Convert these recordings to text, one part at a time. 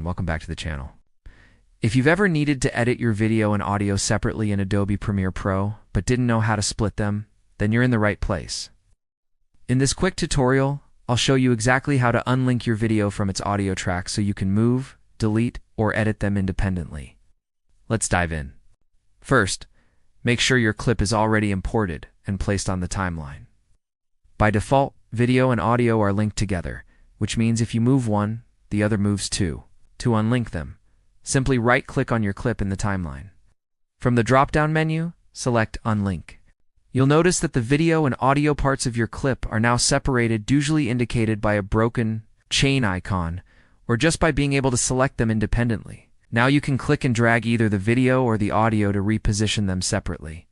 everyone, welcome back to the channel. If you've ever needed to edit your video and audio separately in Adobe Premiere Pro, but didn't know how to split them, then you're in the right place. In this quick tutorial, I'll show you exactly how to unlink your video from its audio track so you can move, delete, or edit them independently. Let's dive in. First, make sure your clip is already imported and placed on the timeline. By default, video and audio are linked together, which means if you move one, the other moves too. To unlink them, simply right-click on your clip in the timeline. From the drop-down menu, select Unlink. You'll notice that the video and audio parts of your clip are now separated, usually indicated by a broken chain icon, or just by being able to select them independently. Now you can click and drag either the video or the audio to reposition them separately.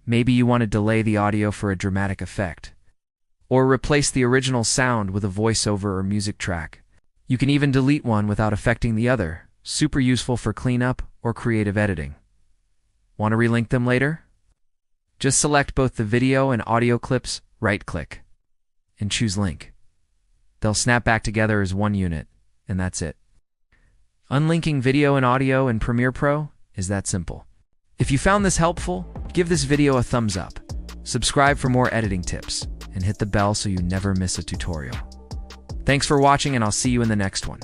Maybe you want to delay the audio for a dramatic effect, or replace the original sound with a voiceover or music track. You can even delete one without affecting the other. Super useful for cleanup or creative editing. Want to relink them later? Just select both the video and audio clips, right-click, and choose Link. They'll snap back together as one unit, and that's it. Unlinking video and audio in Premiere Pro is that simple. If you found this helpful, give this video a thumbs up, subscribe for more editing tips, and hit the bell so you never miss a tutorial. Thanks for watching, and I'll see you in the next one.